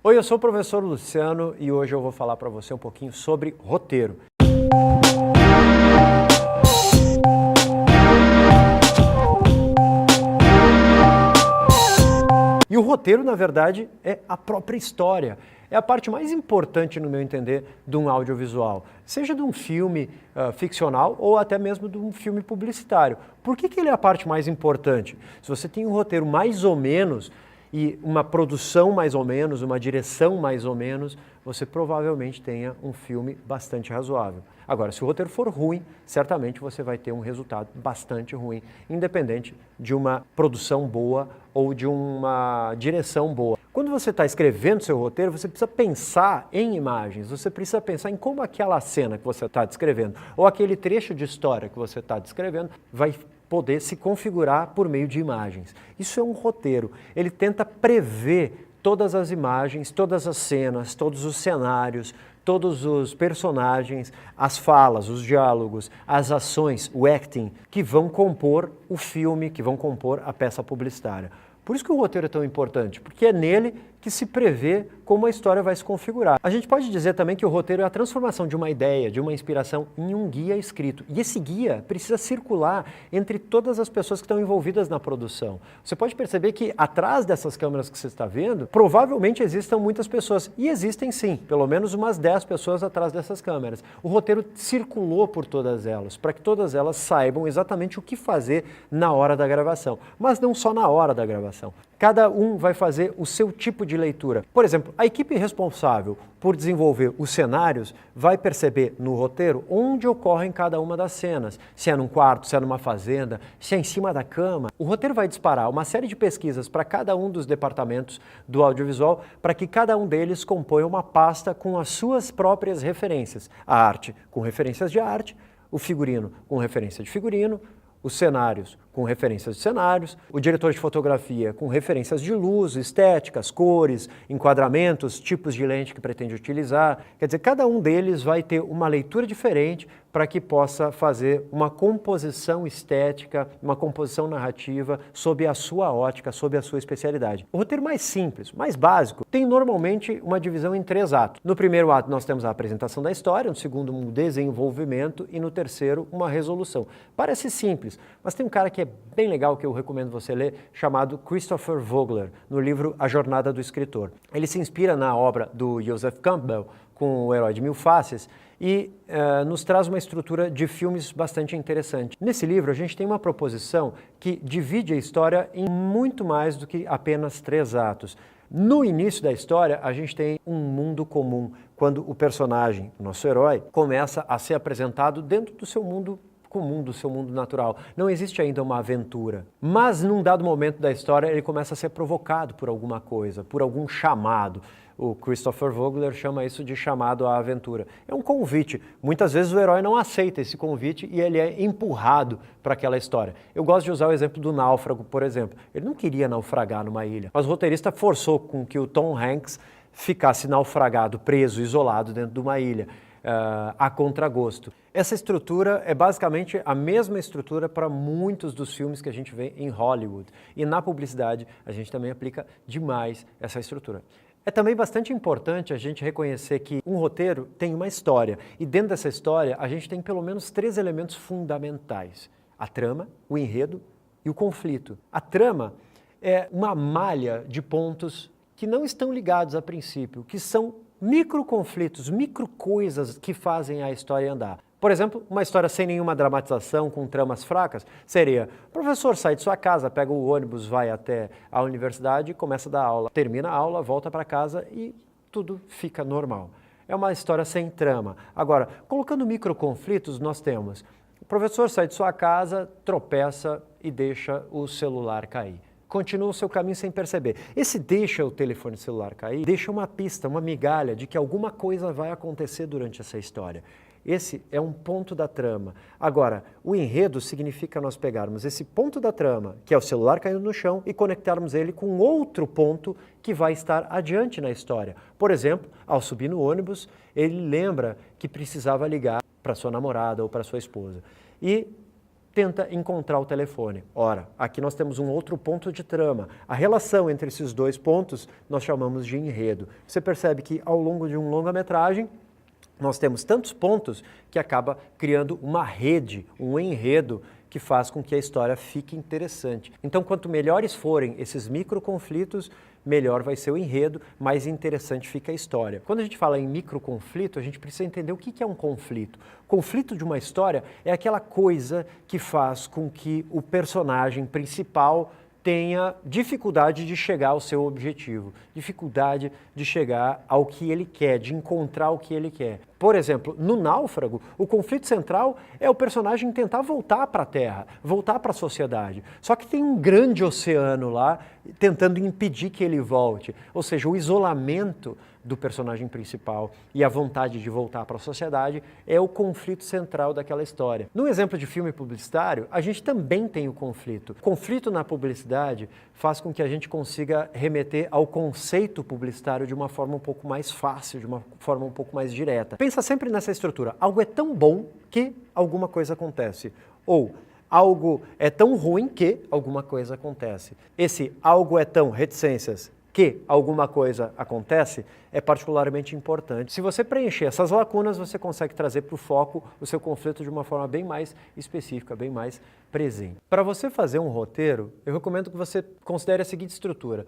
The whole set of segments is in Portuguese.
Oi, eu sou o professor Luciano e hoje eu vou falar para você um pouquinho sobre roteiro. E o roteiro, na verdade, é a própria história. É a parte mais importante, no meu entender, de um audiovisual. Seja de um filme ficcional ou até mesmo de um filme publicitário. Por que ele é a parte mais importante? Se você tem um roteiro mais ou menos e uma produção mais ou menos, uma direção mais ou menos, você provavelmente tenha um filme bastante razoável. Agora, se o roteiro for ruim, certamente você vai ter um resultado bastante ruim, independente de uma produção boa ou de uma direção boa. Quando você está escrevendo seu roteiro, você precisa pensar em imagens, você precisa pensar em como aquela cena que você está descrevendo ou aquele trecho de história que você está descrevendo vai poder se configurar por meio de imagens. Isso é um roteiro. Ele tenta prever todas as imagens, todas as cenas, todos os cenários, todos os personagens, as falas, os diálogos, as ações, o acting, que vão compor o filme, que vão compor a peça publicitária. Por isso que o roteiro é tão importante, porque é nele que se prevê como a história vai se configurar. A gente pode dizer também que o roteiro é a transformação de uma ideia, de uma inspiração, em um guia escrito. E esse guia precisa circular entre todas as pessoas que estão envolvidas na produção. Você pode perceber que atrás dessas câmeras que você está vendo, provavelmente existam muitas pessoas. E existem sim, pelo menos umas 10 pessoas atrás dessas câmeras. O roteiro circulou por todas elas, para que todas elas saibam exatamente o que fazer na hora da gravação. Mas não só na hora da gravação. Cada um vai fazer o seu tipo de leitura. Por exemplo, a equipe responsável por desenvolver os cenários vai perceber no roteiro onde ocorrem cada uma das cenas. Se é num quarto, se é numa fazenda, se é em cima da cama. O roteiro vai disparar uma série de pesquisas para cada um dos departamentos do audiovisual para que cada um deles componha uma pasta com as suas próprias referências. A arte com referências de arte, o figurino com referência de figurino, os cenários com referências de cenários, o diretor de fotografia com referências de luz, estéticas, cores, enquadramentos, tipos de lente que pretende utilizar. Quer dizer, cada um deles vai ter uma leitura diferente para que possa fazer uma composição estética, uma composição narrativa sob a sua ótica, sob a sua especialidade. O roteiro mais simples, mais básico, tem normalmente uma divisão em 3 atos. No primeiro ato nós temos a apresentação da história, no segundo um desenvolvimento e no terceiro uma resolução. Parece simples, mas tem um cara que é bem legal que eu recomendo você ler, chamado Christopher Vogler, no livro A Jornada do Escritor. Ele se inspira na obra do Joseph Campbell, com O Herói de Mil Faces, e nos traz uma estrutura de filmes bastante interessante. Nesse livro a gente tem uma proposição que divide a história em muito mais do que apenas 3 atos. No início da história a gente tem um mundo comum, quando o personagem, o nosso herói, começa a ser apresentado dentro do seu mundo comum, do seu mundo natural. Não existe ainda uma aventura. Mas num dado momento da história ele começa a ser provocado por alguma coisa, por algum chamado. O Christopher Vogler chama isso de chamado à aventura. É um convite. Muitas vezes o herói não aceita esse convite e ele é empurrado para aquela história. Eu gosto de usar o exemplo do náufrago, por exemplo. Ele não queria naufragar numa ilha, mas o roteirista forçou com que o Tom Hanks ficasse naufragado, preso, isolado dentro de uma ilha. A contragosto. Essa estrutura é basicamente a mesma estrutura para muitos dos filmes que a gente vê em Hollywood. E na publicidade a gente também aplica demais essa estrutura. É também bastante importante a gente reconhecer que um roteiro tem uma história. E dentro dessa história a gente tem pelo menos 3 elementos fundamentais. A trama, o enredo e o conflito. A trama é uma malha de pontos que não estão ligados a princípio, que são microconflitos, microcoisas que fazem a história andar. Por exemplo, uma história sem nenhuma dramatização, com tramas fracas, seria: o professor sai de sua casa, pega o ônibus, vai até a universidade e começa a dar aula. Termina a aula, volta para casa e tudo fica normal. É uma história sem trama. Agora, colocando microconflitos, nós temos: o professor sai de sua casa, tropeça e deixa o celular cair. Continua o seu caminho sem perceber. Esse deixa o telefone celular cair, deixa uma pista, uma migalha de que alguma coisa vai acontecer durante essa história. Esse é um ponto da trama. Agora, o enredo significa nós pegarmos esse ponto da trama, que é o celular caindo no chão, e conectarmos ele com outro ponto que vai estar adiante na história. Por exemplo, ao subir no ônibus, ele lembra que precisava ligar para sua namorada ou para sua esposa. E tenta encontrar o telefone. Ora, aqui nós temos um outro ponto de trama. A relação entre esses dois pontos nós chamamos de enredo. Você percebe que ao longo de uma longa-metragem, nós temos tantos pontos que acaba criando uma rede, um enredo, que faz com que a história fique interessante. Então, quanto melhores forem esses microconflitos, melhor vai ser o enredo, mais interessante fica a história. Quando a gente fala em microconflito, a gente precisa entender o que é um conflito. O conflito de uma história é aquela coisa que faz com que o personagem principal tenha dificuldade de chegar ao seu objetivo, dificuldade de chegar ao que ele quer, de encontrar o que ele quer. Por exemplo, no Náufrago, o conflito central é o personagem tentar voltar para a Terra, voltar para a sociedade. Só que tem um grande oceano lá tentando impedir que ele volte. Ou seja, o isolamento do personagem principal e a vontade de voltar para a sociedade é o conflito central daquela história. No exemplo de filme publicitário, a gente também tem o conflito. O conflito na publicidade faz com que a gente consiga remeter ao conceito publicitário de uma forma um pouco mais fácil, de uma forma um pouco mais direta. Pensa sempre nessa estrutura. Algo é tão bom que alguma coisa acontece. Ou algo é tão ruim que alguma coisa acontece. Esse algo é tão, reticências, que alguma coisa acontece, é particularmente importante. Se você preencher essas lacunas, você consegue trazer para o foco o seu conflito de uma forma bem mais específica, bem mais presente. Para você fazer um roteiro, eu recomendo que você considere a seguinte estrutura: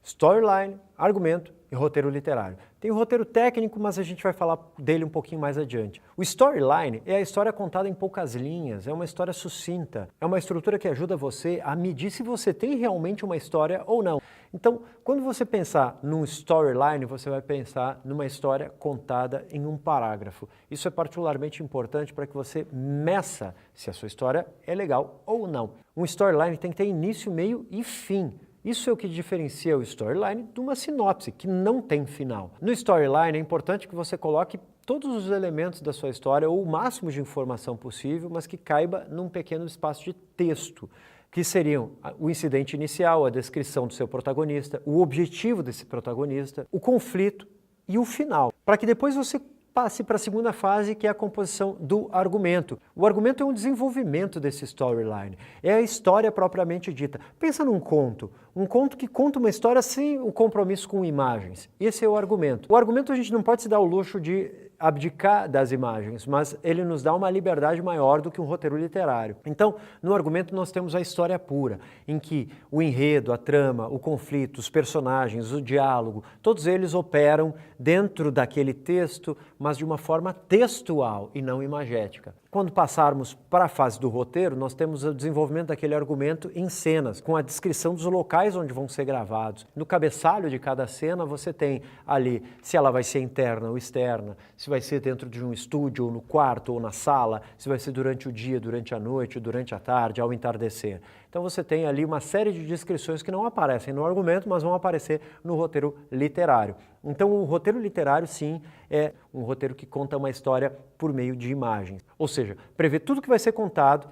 storyline, argumento e roteiro literário. Tem o roteiro técnico, mas a gente vai falar dele um pouquinho mais adiante. O storyline é a história contada em poucas linhas, é uma história sucinta, é uma estrutura que ajuda você a medir se você tem realmente uma história ou não. Então, quando você pensar num storyline, você vai pensar numa história contada em um parágrafo. Isso é particularmente importante para que você meça se a sua história é legal ou não. Um storyline tem que ter início, meio e fim. Isso é o que diferencia o storyline de uma sinopse, que não tem final. No storyline é importante que você coloque todos os elementos da sua história, ou o máximo de informação possível, mas que caiba num pequeno espaço de texto, que seriam o incidente inicial, a descrição do seu protagonista, o objetivo desse protagonista, o conflito e o final, para que depois você passe para a segunda fase, que é a composição do argumento. O argumento é um desenvolvimento desse storyline, é a história propriamente dita. Pensa num conto, um conto que conta uma história sem o compromisso com imagens. Esse é o argumento. O argumento a gente não pode se dar o luxo de abdicar das imagens, mas ele nos dá uma liberdade maior do que um roteiro literário. Então, no argumento nós temos a história pura, em que o enredo, a trama, o conflito, os personagens, o diálogo, todos eles operam dentro daquele texto, mas de uma forma textual e não imagética. Quando passarmos para a fase do roteiro, nós temos o desenvolvimento daquele argumento em cenas, com a descrição dos locais onde vão ser gravados. No cabeçalho de cada cena você tem ali se ela vai ser interna ou externa, se vai ser dentro de um estúdio, ou no quarto, ou na sala, se vai ser durante o dia, durante a noite, durante a tarde, ao entardecer. Então você tem ali uma série de descrições que não aparecem no argumento, mas vão aparecer no roteiro literário. Então o roteiro literário, sim, é um roteiro que conta uma história por meio de imagens. Ou seja, prevê tudo que vai ser contado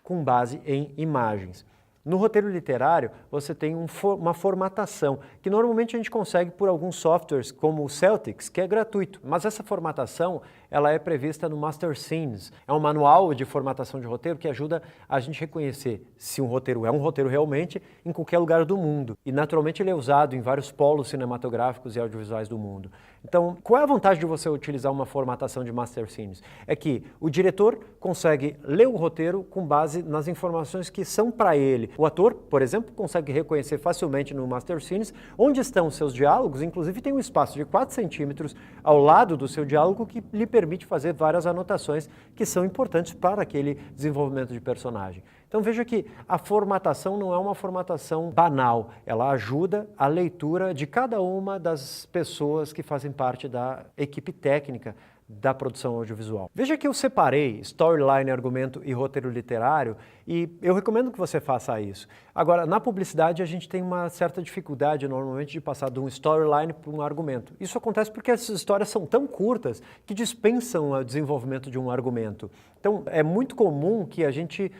com base em imagens. No roteiro literário, você tem uma formatação, que normalmente a gente consegue por alguns softwares, como o Celtics, que é gratuito. Mas essa formatação, ela é prevista no Master Scenes. É um manual de formatação de roteiro que ajuda a gente reconhecer se um roteiro é um roteiro realmente em qualquer lugar do mundo. E, naturalmente, ele é usado em vários polos cinematográficos e audiovisuais do mundo. Então, qual é a vantagem de você utilizar uma formatação de Master Scenes? É que o diretor consegue ler o roteiro com base nas informações que são para ele. O ator, por exemplo, consegue reconhecer facilmente no Master Scenes onde estão os seus diálogos, inclusive tem um espaço de 4 centímetros ao lado do seu diálogo que lhe permite fazer várias anotações que são importantes para aquele desenvolvimento de personagem. Então veja que a formatação não é uma formatação banal, ela ajuda a leitura de cada uma das pessoas que fazem parte da equipe técnica da produção audiovisual. Veja que eu separei storyline, argumento e roteiro literário e eu recomendo que você faça isso. Agora, na publicidade a gente tem uma certa dificuldade normalmente de passar de um storyline para um argumento. Isso acontece porque essas histórias são tão curtas que dispensam o desenvolvimento de um argumento. Então é muito comum que a gente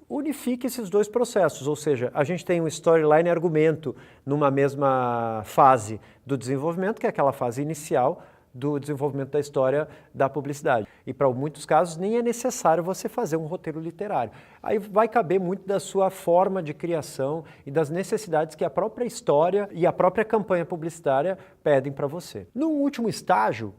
unifique esses dois processos, ou seja, a gente tem um storyline e argumento numa mesma fase do desenvolvimento, que é aquela fase inicial do desenvolvimento da história da publicidade. E para muitos casos nem é necessário você fazer um roteiro literário. Aí vai caber muito da sua forma de criação e das necessidades que a própria história e a própria campanha publicitária pedem para você. No último estágio,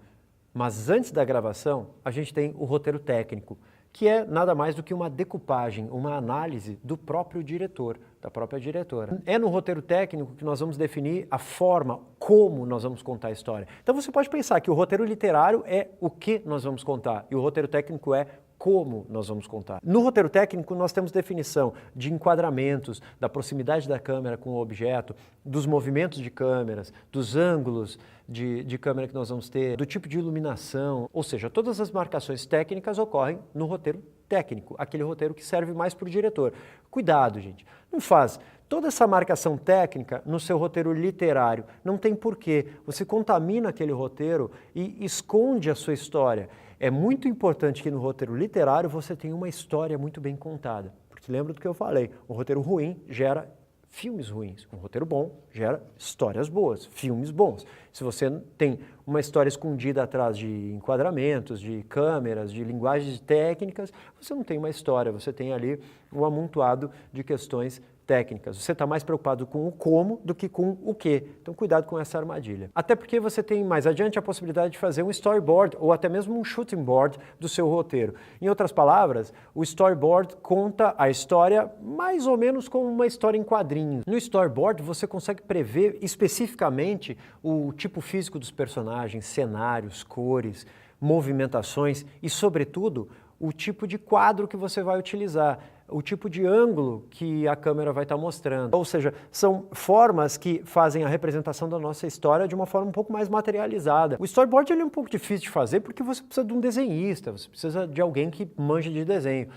mas antes da gravação, a gente tem o roteiro técnico, que é nada mais do que uma decupagem, uma análise do próprio diretor, da própria diretora. É no roteiro técnico que nós vamos definir a forma, como nós vamos contar a história. Então você pode pensar que o roteiro literário é o que nós vamos contar e o roteiro técnico é como nós vamos contar. No roteiro técnico, nós temos definição de enquadramentos, da proximidade da câmera com o objeto, dos movimentos de câmeras, dos ângulos de câmera que nós vamos ter, do tipo de iluminação, ou seja, todas as marcações técnicas ocorrem no roteiro técnico, aquele roteiro que serve mais para o diretor. Cuidado, gente, não faz toda essa marcação técnica no seu roteiro literário, não tem porquê. Você contamina aquele roteiro e esconde a sua história. É muito importante que no roteiro literário você tenha uma história muito bem contada, porque lembra do que eu falei, um roteiro ruim gera filmes ruins, um roteiro bom gera histórias boas, filmes bons. Se você tem uma história escondida atrás de enquadramentos, de câmeras, de linguagens técnicas, você não tem uma história, você tem ali um amontoado de questões técnicas. Você está mais preocupado com o como do que com o que. Então, cuidado com essa armadilha. Até porque você tem mais adiante a possibilidade de fazer um storyboard ou até mesmo um shooting board do seu roteiro. Em outras palavras, o storyboard conta a história mais ou menos como uma história em quadrinhos. No storyboard, você consegue prever especificamente o tipo físico dos personagens, cenários, cores, movimentações e, sobretudo, o tipo de quadro que você vai utilizar, o tipo de ângulo que a câmera vai estar mostrando. Ou seja, são formas que fazem a representação da nossa história de uma forma um pouco mais materializada. O storyboard ele é um pouco difícil de fazer porque você precisa de um desenhista, você precisa de alguém que manja de desenho.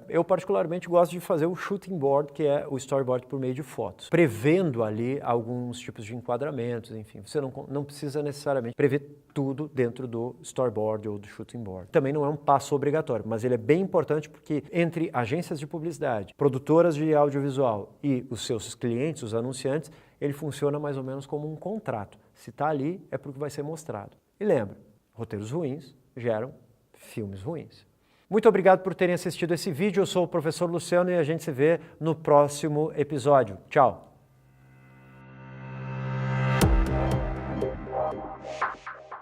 Eu particularmente gosto de fazer o shooting board, que é o storyboard por meio de fotos, prevendo ali alguns tipos de enquadramentos, enfim. Você não precisa necessariamente prever tudo dentro do storyboard ou do shooting board. Também não é um passo obrigatório, mas ele é bem importante porque entre agências de publicidade, produtoras de audiovisual e os seus clientes, os anunciantes, ele funciona mais ou menos como um contrato. Se está ali, é porque vai ser mostrado. E lembra, roteiros ruins geram filmes ruins. Muito obrigado por terem assistido esse vídeo. Eu sou o professor Luciano e a gente se vê no próximo episódio. Tchau!